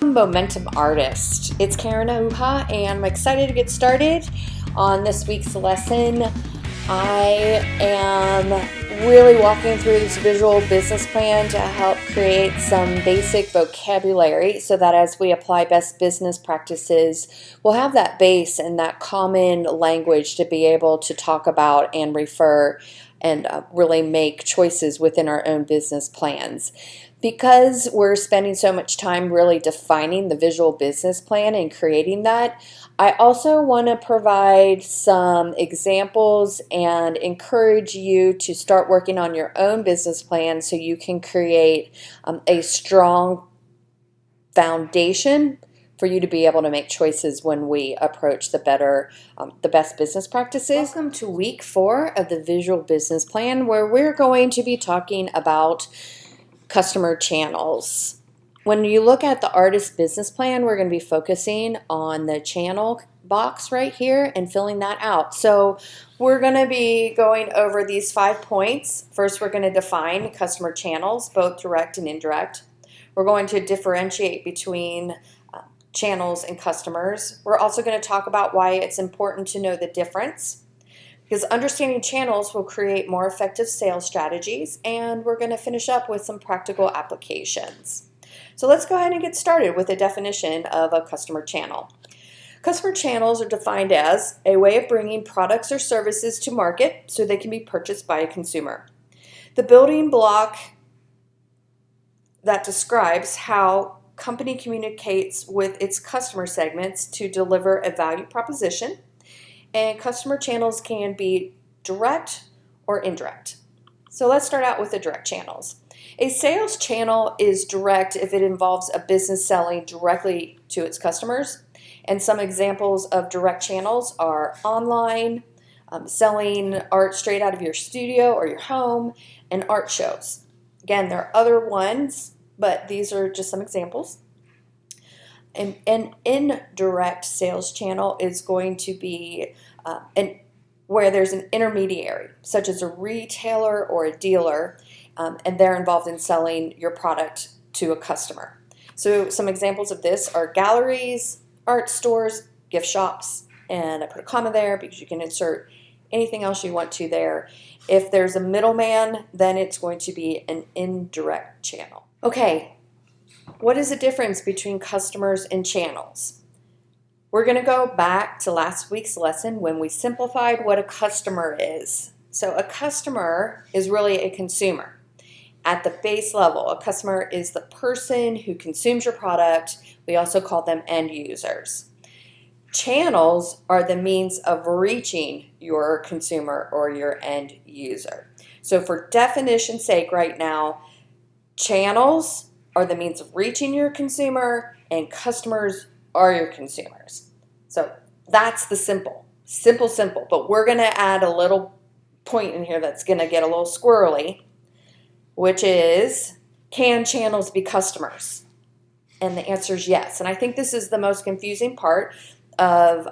Momentum Artist. It's Karen Ahuja, and I'm excited to get started on this week's lesson. I am really walking through this visual business plan to help create some basic vocabulary so that as we apply best business practices, we'll have that base and that common language to be able to talk about and refer and really make choices within our own business plans. Because we're spending so much time really defining the visual business plan and creating that, I also want to provide some examples and encourage you to start working on your own business plan so you can create a strong foundation for you to be able to make choices when we approach the best business practices. Welcome to week 4 of the visual business plan, where we're going to be talking about customer channels. When you look at the artist business plan, we're going to be focusing on the channel box right here and filling that out. So we're going to be going over these 5 points. First, we're going to define customer channels, both direct and indirect. We're going to differentiate between channels and customers. We're also going to talk about why it's important to know the difference, because understanding channels will create more effective sales strategies, and we're going to finish up with some practical applications. So let's go ahead and get started with a definition of a customer channel. Customer channels are defined as a way of bringing products or services to market so they can be purchased by a consumer. The building block that describes how company communicates with its customer segments to deliver a value proposition. And customer channels can be direct or indirect. So let's start out with the direct channels. A sales channel is direct if it involves a business selling directly to its customers. And some examples of direct channels are online, selling art straight out of your studio or your home, and art shows. Again, there are other ones, but these are just some examples. An indirect sales channel is going to be where there's an intermediary, such as a retailer or a dealer, and they're involved in selling your product to a customer. So some examples of this are galleries, art stores, gift shops, and I put a comma there because you can insert anything else you want to there. If there's a middleman, then it's going to be an indirect channel. Okay. What is the difference between customers and channels? We're going to go back to last week's lesson when we simplified what a customer is. So a customer is really a consumer. At the base level, a customer is the person who consumes your product. We also call them end users. Channels are the means of reaching your consumer or your end user. So for definition's sake right now, channels are the means of reaching your consumer, and customers are your consumers. So that's the simple. But we're going to add a little point in here that's going to get a little squirrely, which is, can channels be customers? And the answer is yes. And I think this is the most confusing part of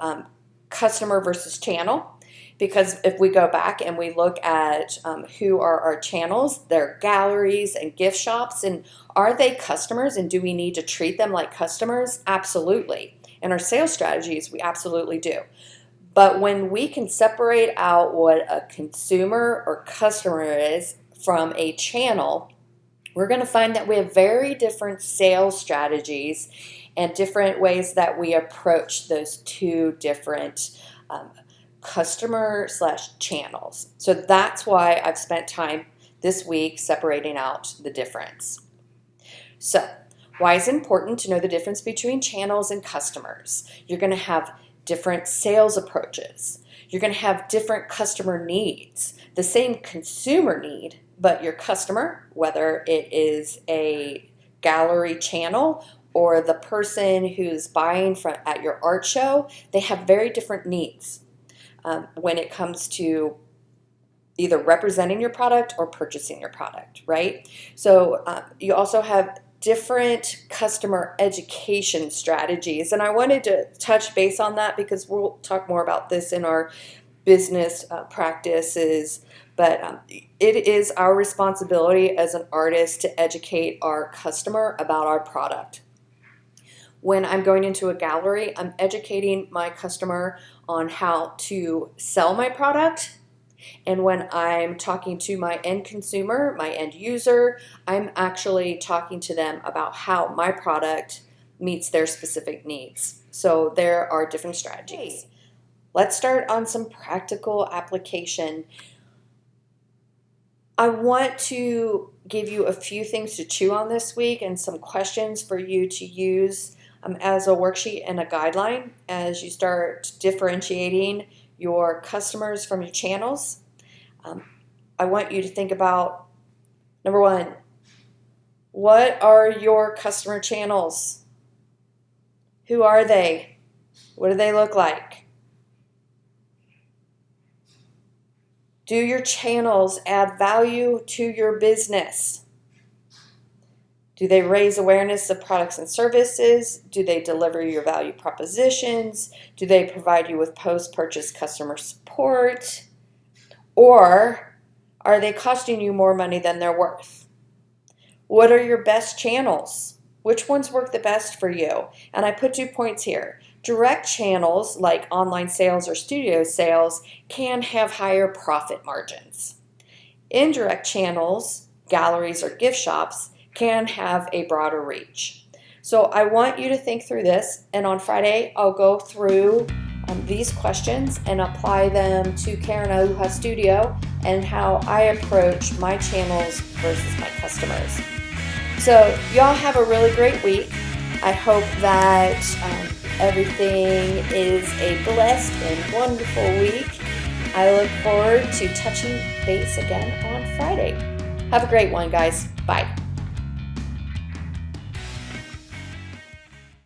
customer versus channel. Because if we go back and we look at who are our channels, they're galleries and gift shops. And are they customers, and do we need to treat them like customers? Absolutely. In our sales strategies, we absolutely do. But when we can separate out what a consumer or customer is from a channel, we're going to find that we have very different sales strategies and different ways that we approach those two different customer/channels. So that's why I've spent time this week separating out the difference. So why is it important to know the difference between channels and customers? You're going to have different sales approaches. You're going to have different customer needs. The same consumer need, but your customer, whether it is a gallery channel or the person who's buying at your art show, they have very different needs. When it comes to either representing your product or purchasing your product, right? So you also have different customer education strategies. And I wanted to touch base on that because we'll talk more about this in our business practices. But it is our responsibility as an artist to educate our customer about our product. When I'm going into a gallery, I'm educating my customer on how to sell my product. And when I'm talking to my end consumer, my end user, I'm actually talking to them about how my product meets their specific needs. So there are different strategies. Let's start on some practical application. I want to give you a few things to chew on this week and some questions for you to use as a worksheet and a guideline as you start differentiating your customers from your channels. I want you to think about, number one, what are your customer channels? Who are they? What do they look like? Do your channels add value to your business? Do they raise awareness of products and services? Do they deliver your value propositions? Do they provide you with post-purchase customer support? Or are they costing you more money than they're worth? What are your best channels? Which ones work the best for you? And I put 2 points here. Direct channels like online sales or studio sales can have higher profit margins. Indirect channels, galleries or gift shops, can have a broader reach. So I want you to think through this, and on Friday I'll go through these questions and apply them to Karen Aluha Studio and how I approach my channels versus my customers. So y'all have a really great week. I hope that everything is a blessed and wonderful week. I look forward to touching base again on Friday. Have a great one, guys. Bye.